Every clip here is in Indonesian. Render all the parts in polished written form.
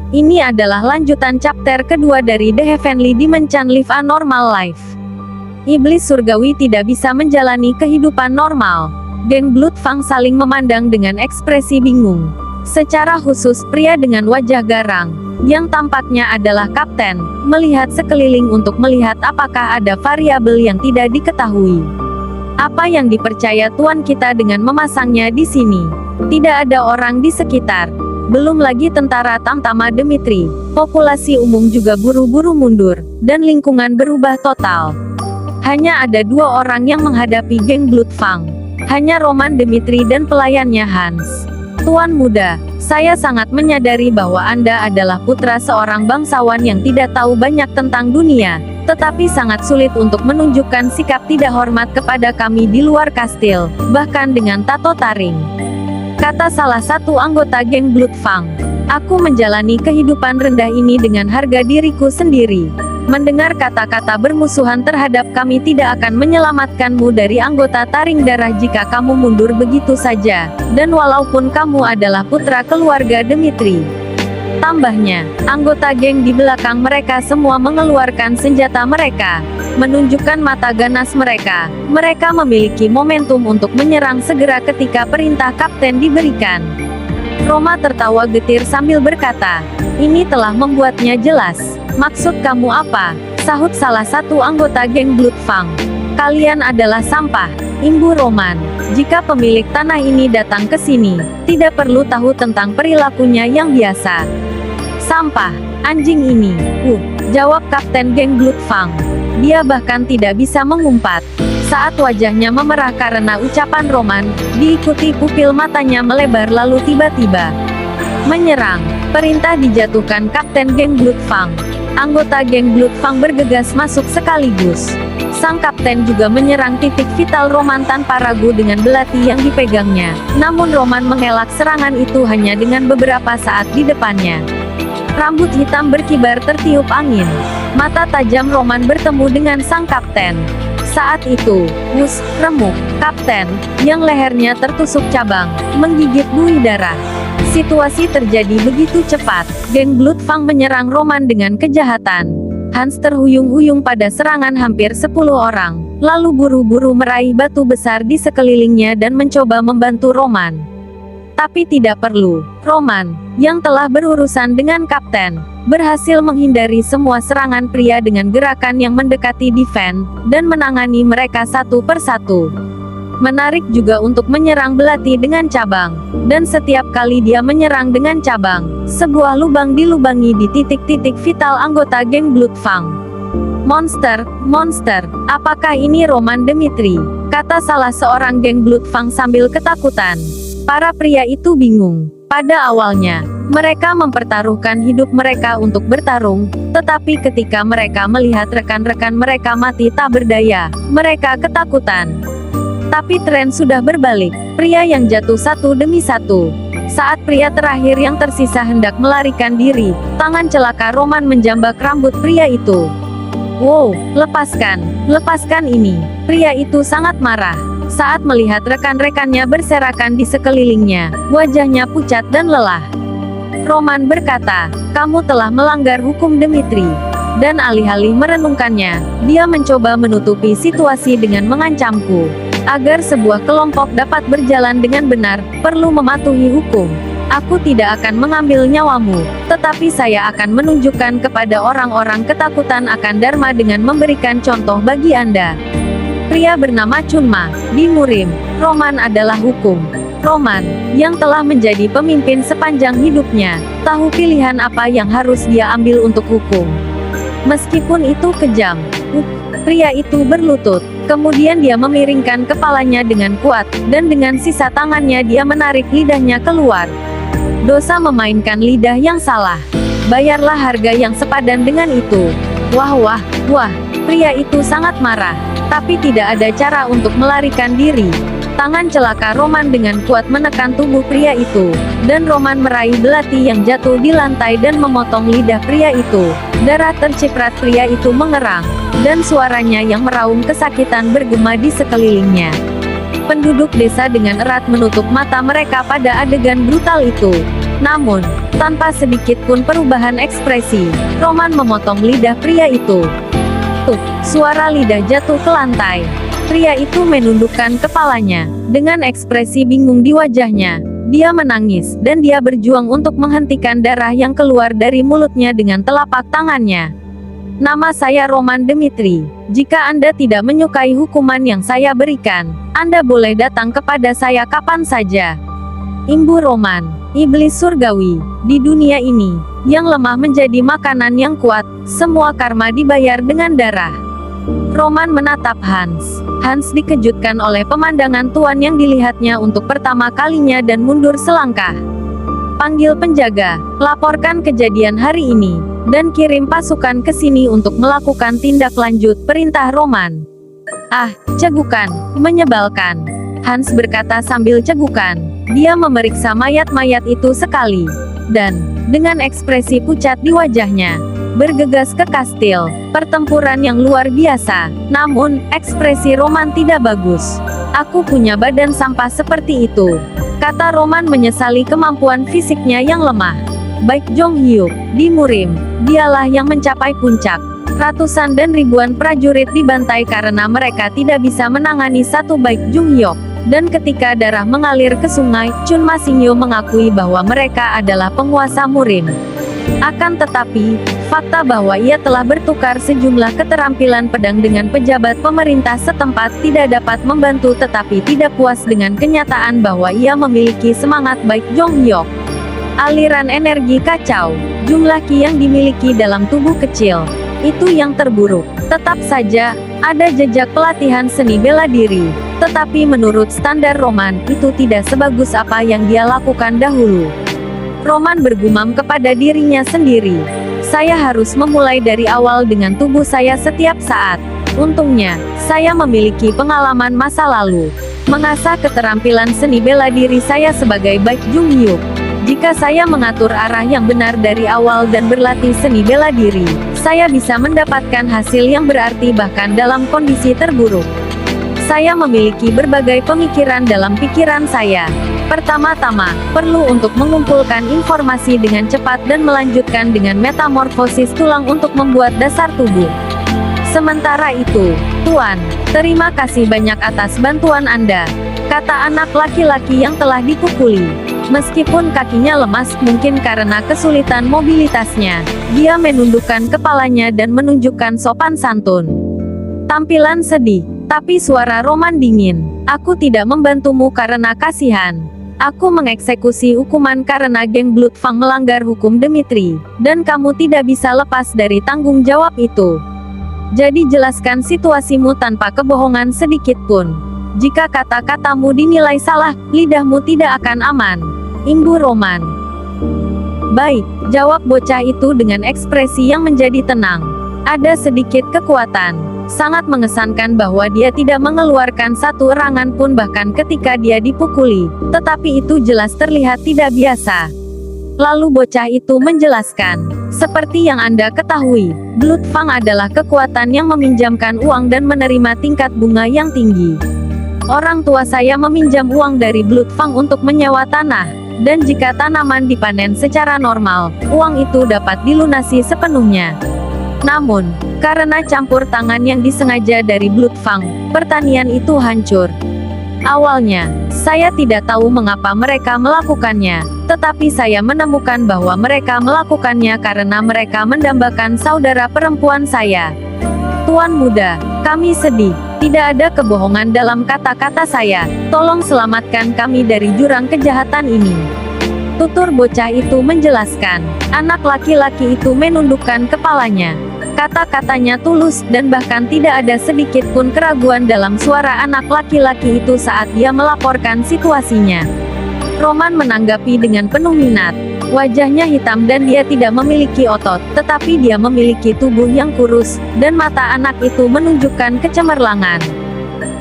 Ini adalah lanjutan chapter kedua dari The Heavenly Dimension Live a Normal Life. Iblis surgawi tidak bisa menjalani kehidupan normal. Geng Blood Fang saling memandang dengan ekspresi bingung. Secara khusus pria dengan wajah garang, yang tampaknya adalah kapten, melihat sekeliling untuk melihat apakah ada variabel yang tidak diketahui. Apa yang dipercaya tuan kita dengan memasangnya di sini? Tidak ada orang di sekitar. Belum lagi tentara tamtama Dimitri. Populasi umum juga buru-buru mundur, dan lingkungan berubah total. Hanya ada dua orang yang menghadapi geng Blood Fang. Hanya Roman Dimitri dan pelayannya Hans. Tuan muda, saya sangat menyadari bahwa Anda adalah putra seorang bangsawan yang tidak tahu banyak tentang dunia, tetapi sangat sulit untuk menunjukkan sikap tidak hormat kepada kami di luar kastil, bahkan dengan tato taring. Kata salah satu anggota geng Blood Fang. Aku menjalani kehidupan rendah ini dengan harga diriku sendiri. Mendengar kata-kata bermusuhan terhadap kami tidak akan menyelamatkanmu dari anggota taring darah jika kamu mundur begitu saja, dan walaupun kamu adalah putra keluarga Dimitri. Tambahnya, anggota geng di belakang mereka semua mengeluarkan senjata mereka, menunjukkan mata ganas mereka. Mereka memiliki momentum untuk menyerang segera ketika perintah kapten diberikan. Roma tertawa getir sambil berkata, "Ini telah membuatnya jelas. Maksud kamu apa?" Sahut salah satu anggota geng Blood Fang. "Kalian adalah sampah," imbu Roman. "Jika pemilik tanah ini datang ke sini, tidak perlu tahu tentang perilakunya yang biasa." "Sampah, anjing ini," jawab kapten geng Blood Fang. Dia bahkan tidak bisa mengumpat. Saat wajahnya memerah karena ucapan Roman, diikuti pupil matanya melebar lalu tiba-tiba menyerang. Perintah dijatuhkan kapten geng Blood Fang. Anggota geng Blood Fang bergegas masuk sekaligus. Sang kapten juga menyerang titik vital Roman tanpa ragu dengan belati yang dipegangnya. Namun Roman mengelak serangan itu hanya dengan beberapa saat di depannya. Rambut hitam berkibar tertiup angin. Mata tajam Roman bertemu dengan sang kapten. Saat itu, remuk, kapten, yang lehernya tertusuk cabang, menggigit buih darah. Situasi terjadi begitu cepat. Geng Blood Fang menyerang Roman dengan kejahatan. Hans terhuyung-huyung pada serangan hampir 10 orang, lalu buru-buru meraih batu besar di sekelilingnya dan mencoba membantu Roman. Tapi tidak perlu. Roman, yang telah berurusan dengan kapten, berhasil menghindari semua serangan pria dengan gerakan yang mendekati defense, dan menangani mereka satu persatu. Menarik juga untuk menyerang belati dengan cabang, dan setiap kali dia menyerang dengan cabang, sebuah lubang dilubangi di titik-titik vital anggota geng Blood Fang. Monster, apakah ini Roman Dimitri?" kata salah seorang geng Blood Fang sambil ketakutan. Para pria itu bingung. Pada awalnya, mereka mempertaruhkan hidup mereka untuk bertarung, tetapi ketika mereka melihat rekan-rekan mereka mati tak berdaya, mereka ketakutan. Tapi tren sudah berbalik. Pria yang jatuh satu demi satu. Saat pria terakhir yang tersisa hendak melarikan diri, tangan celaka Roman menjambak rambut pria itu. "Wow, lepaskan ini." Pria itu sangat marah. Saat melihat rekan-rekannya berserakan di sekelilingnya, wajahnya pucat dan lelah. Roman berkata, "Kamu telah melanggar hukum Dimitri." Dan alih-alih merenungkannya, dia mencoba menutupi situasi dengan mengancamku. "Agar sebuah kelompok dapat berjalan dengan benar, perlu mematuhi hukum. Aku tidak akan mengambil nyawamu, tetapi saya akan menunjukkan kepada orang-orang ketakutan akan Dharma dengan memberikan contoh bagi Anda." Pria bernama Chunma, di Murim, Roman adalah hukum. Roman, yang telah menjadi pemimpin sepanjang hidupnya, tahu pilihan apa yang harus dia ambil untuk hukum. Meskipun itu kejam, pria itu berlutut. Kemudian dia memiringkan kepalanya dengan kuat, dan dengan sisa tangannya dia menarik lidahnya keluar. Dosa memainkan lidah yang salah. Bayarlah harga yang sepadan dengan itu. Wah, pria itu sangat marah. Tapi tidak ada cara untuk melarikan diri. Tangan celaka Roman dengan kuat menekan tubuh pria itu, dan Roman meraih belati yang jatuh di lantai dan memotong lidah pria itu. Darah terciprat pria itu mengerang, dan suaranya yang meraung kesakitan bergema di sekelilingnya. Penduduk desa dengan erat menutup mata mereka pada adegan brutal itu. Namun, tanpa sedikit pun perubahan ekspresi, Roman memotong lidah pria itu. Tuk, suara lidah jatuh ke lantai. Pria itu menundukkan kepalanya. Dengan ekspresi bingung di wajahnya, dia menangis, dan dia berjuang untuk menghentikan darah yang keluar dari mulutnya dengan telapak tangannya. Nama saya Roman Dmitri. Jika Anda tidak menyukai hukuman yang saya berikan, Anda boleh datang kepada saya kapan saja. Imbu Roman, iblis surgawi. Di dunia ini, yang lemah menjadi makanan yang kuat, semua karma dibayar dengan darah. Roman menatap Hans. Hans dikejutkan oleh pemandangan tuan yang dilihatnya untuk pertama kalinya dan mundur selangkah. Panggil penjaga, laporkan kejadian hari ini, dan kirim pasukan ke sini untuk melakukan tindak lanjut, perintah Roman. Ah, cegukan, menyebalkan. Hans berkata sambil cegukan. Dia memeriksa mayat-mayat itu sekali. Dan, dengan ekspresi pucat di wajahnya, bergegas ke kastil. Pertempuran yang luar biasa. Namun, ekspresi Roman tidak bagus. Aku punya badan sampah seperti itu, kata Roman menyesali kemampuan fisiknya yang lemah. Baik Jong Hyuk, di Murim, dialah yang mencapai puncak. Ratusan dan ribuan prajurit dibantai karena mereka tidak bisa menangani satu Baik Jong Hyuk. Dan ketika darah mengalir ke sungai, Chun Ma Singyo mengakui bahwa mereka adalah penguasa Murim. Akan tetapi, fakta bahwa ia telah bertukar sejumlah keterampilan pedang dengan pejabat pemerintah setempat tidak dapat membantu, tetapi tidak puas dengan kenyataan bahwa ia memiliki semangat Baik Jong Hyuk. Aliran energi kacau, jumlah ki yang dimiliki dalam tubuh kecil, itu yang terburuk. Tetap saja, ada jejak pelatihan seni bela diri. Tetapi menurut standar Roman, itu tidak sebagus apa yang dia lakukan dahulu. Roman bergumam kepada dirinya sendiri. Saya harus memulai dari awal dengan tubuh saya setiap saat. Untungnya, saya memiliki pengalaman masa lalu. Mengasah keterampilan seni bela diri saya sebagai Baik Jong Hyuk. Jika saya mengatur arah yang benar dari awal dan berlatih seni bela diri, saya bisa mendapatkan hasil yang berarti bahkan dalam kondisi terburuk. Saya memiliki berbagai pemikiran dalam pikiran saya. Pertama-tama, perlu untuk mengumpulkan informasi dengan cepat dan melanjutkan dengan metamorfosis tulang untuk membuat dasar tubuh. Sementara itu, Tuan, terima kasih banyak atas bantuan Anda, kata anak laki-laki yang telah dipukuli. Meskipun kakinya lemas mungkin karena kesulitan mobilitasnya, dia menundukkan kepalanya dan menunjukkan sopan santun. Tampilan sedih, tapi suara Roman dingin. Aku tidak membantumu karena kasihan. Aku mengeksekusi hukuman karena geng Blood Fang melanggar hukum Dmitri, dan kamu tidak bisa lepas dari tanggung jawab itu. Jadi jelaskan situasimu tanpa kebohongan sedikit pun. Jika kata-katamu dinilai salah, lidahmu tidak akan aman. Imbu Roman. Baik, jawab bocah itu dengan ekspresi yang menjadi tenang. Ada sedikit kekuatan. Sangat mengesankan bahwa dia tidak mengeluarkan satu erangan pun bahkan ketika dia dipukuli, tetapi itu jelas terlihat tidak biasa. Lalu bocah itu menjelaskan, seperti yang Anda ketahui, Blood Fang adalah kekuatan yang meminjamkan uang dan menerima tingkat bunga yang tinggi. Orang tua saya meminjam uang dari Blood Fang untuk menyewa tanah, dan jika tanaman dipanen secara normal, uang itu dapat dilunasi sepenuhnya. Namun, karena campur tangan yang disengaja dari Blood Fang, pertanian itu hancur. Awalnya, saya tidak tahu mengapa mereka melakukannya, tetapi saya menemukan bahwa mereka melakukannya karena mereka mendambakan saudara perempuan saya. Tuan muda, kami sedih. Tidak ada kebohongan dalam kata-kata saya. Tolong selamatkan kami dari jurang kejahatan ini. Tutur bocah itu menjelaskan. Anak laki-laki itu menundukkan kepalanya. Kata-katanya tulus, dan bahkan tidak ada sedikit pun keraguan dalam suara anak laki-laki itu saat dia melaporkan situasinya. Roman menanggapi dengan penuh minat. Wajahnya hitam dan dia tidak memiliki otot, tetapi dia memiliki tubuh yang kurus, dan mata anak itu menunjukkan kecemerlangan.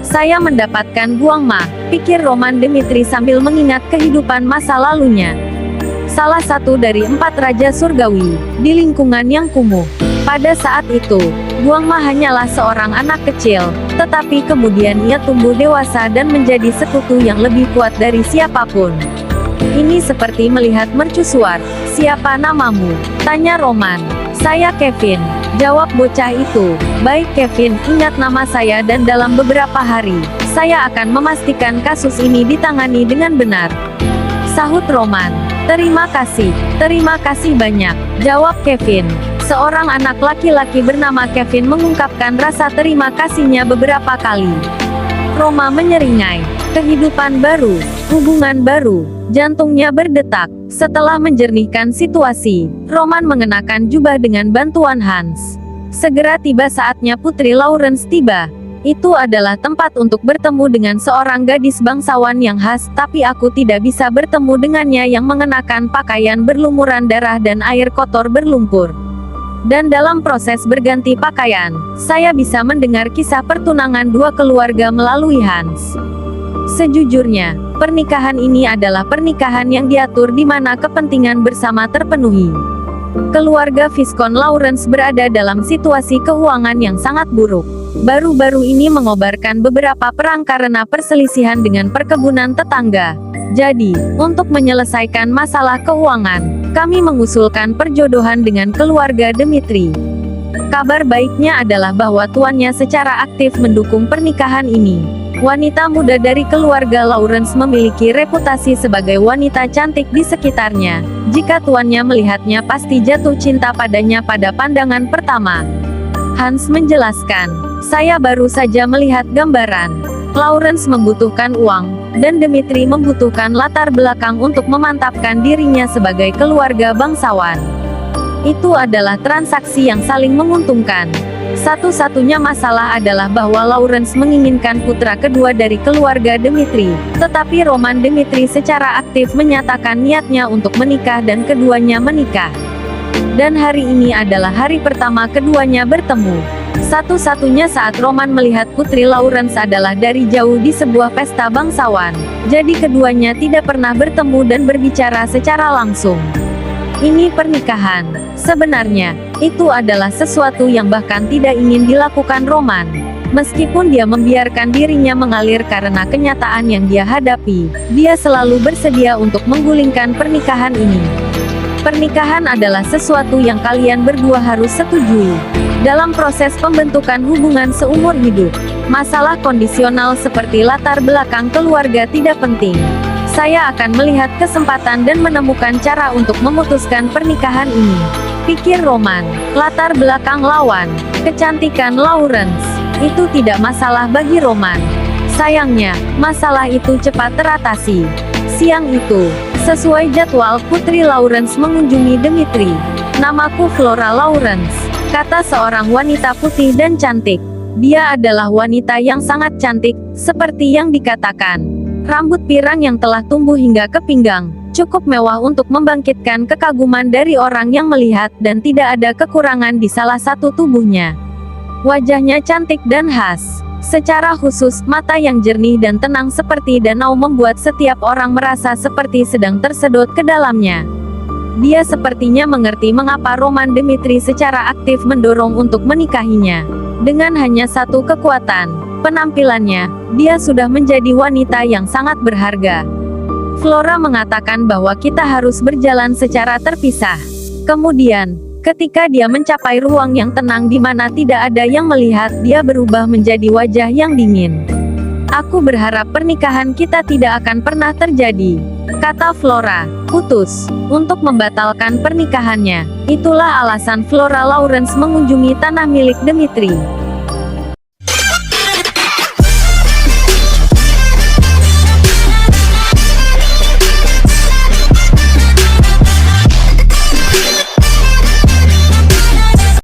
Saya mendapatkan Guang Ma, pikir Roman Dmitri sambil mengingat kehidupan masa lalunya. Salah satu dari 4 raja surgawi, di lingkungan yang kumuh. Pada saat itu, Guang Ma hanyalah seorang anak kecil, tetapi kemudian ia tumbuh dewasa dan menjadi sekutu yang lebih kuat dari siapapun. Ini seperti melihat mercusuar. Siapa namamu? Tanya Roman. Saya Kevin. Jawab bocah itu. Baik Kevin, ingat nama saya dan dalam beberapa hari, saya akan memastikan kasus ini ditangani dengan benar. Sahut Roman. Terima kasih banyak, jawab Kevin. Seorang anak laki-laki bernama Kevin mengungkapkan rasa terima kasihnya beberapa kali. Roma menyeringai. Kehidupan baru, hubungan baru, jantungnya berdetak. Setelah menjernihkan situasi, Roman mengenakan jubah dengan bantuan Hans. Segera tiba saatnya Putri Lawrence tiba. Itu adalah tempat untuk bertemu dengan seorang gadis bangsawan yang khas, tapi aku tidak bisa bertemu dengannya yang mengenakan pakaian berlumuran darah dan air kotor berlumpur. Dan dalam proses berganti pakaian, saya bisa mendengar kisah pertunangan dua keluarga melalui Hans. Sejujurnya, pernikahan ini adalah pernikahan yang diatur di mana kepentingan bersama terpenuhi. Keluarga Viscount Lawrence berada dalam situasi keuangan yang sangat buruk. Baru-baru ini mengobarkan beberapa perang karena perselisihan dengan perkebunan tetangga. Jadi, untuk menyelesaikan masalah keuangan, kami mengusulkan perjodohan dengan keluarga Dmitri. Kabar baiknya adalah bahwa tuannya secara aktif mendukung pernikahan ini. Wanita muda dari keluarga Lawrence memiliki reputasi sebagai wanita cantik di sekitarnya. Jika tuannya melihatnya pasti jatuh cinta padanya pada pandangan pertama. Hans menjelaskan, saya baru saja melihat gambaran. Lawrence membutuhkan uang, dan Dmitri membutuhkan latar belakang untuk memantapkan dirinya sebagai keluarga bangsawan. Itu adalah transaksi yang saling menguntungkan. Satu-satunya masalah adalah bahwa Lawrence menginginkan putra kedua dari keluarga Dmitri, tetapi Roman Dmitri secara aktif menyatakan niatnya untuk menikah dan keduanya menikah. Dan hari ini adalah hari pertama keduanya bertemu. Satu-satunya saat Roman melihat Putri Lawrence adalah dari jauh di sebuah pesta bangsawan. Jadi keduanya tidak pernah bertemu dan berbicara secara langsung. Ini pernikahan. Sebenarnya, itu adalah sesuatu yang bahkan tidak ingin dilakukan Roman. Meskipun dia membiarkan dirinya mengalir karena kenyataan yang dia hadapi, dia selalu bersedia untuk menggulingkan pernikahan ini. Pernikahan adalah sesuatu yang kalian berdua harus setujui. Dalam proses pembentukan hubungan seumur hidup, masalah kondisional seperti latar belakang keluarga tidak penting. Saya akan melihat kesempatan dan menemukan cara untuk memutuskan pernikahan ini. Pikir Roman, latar belakang lawan, kecantikan Lawrence, itu tidak masalah bagi Roman. Sayangnya, masalah itu cepat teratasi. Siang itu, sesuai jadwal Putri Lawrence mengunjungi Dmitri. Namaku Flora Lawrence, kata seorang wanita putih dan cantik. Dia adalah wanita yang sangat cantik, seperti yang dikatakan. Rambut pirang yang telah tumbuh hingga ke pinggang, cukup mewah untuk membangkitkan kekaguman dari orang yang melihat dan tidak ada kekurangan di salah satu tubuhnya. Wajahnya cantik dan khas. Secara khusus, mata yang jernih dan tenang seperti danau membuat setiap orang merasa seperti sedang tersedot ke dalamnya. Dia sepertinya mengerti mengapa Roman Dmitri secara aktif mendorong untuk menikahinya. Dengan hanya satu kekuatan, penampilannya, dia sudah menjadi wanita yang sangat berharga. Flora mengatakan bahwa kita harus berjalan secara terpisah. Kemudian, ketika dia mencapai ruang yang tenang di mana tidak ada yang melihat, dia berubah menjadi wajah yang dingin. Aku berharap pernikahan kita tidak akan pernah terjadi, kata Flora. Putus untuk membatalkan pernikahannya. Itulah alasan Flora Lawrence mengunjungi tanah milik Dmitri.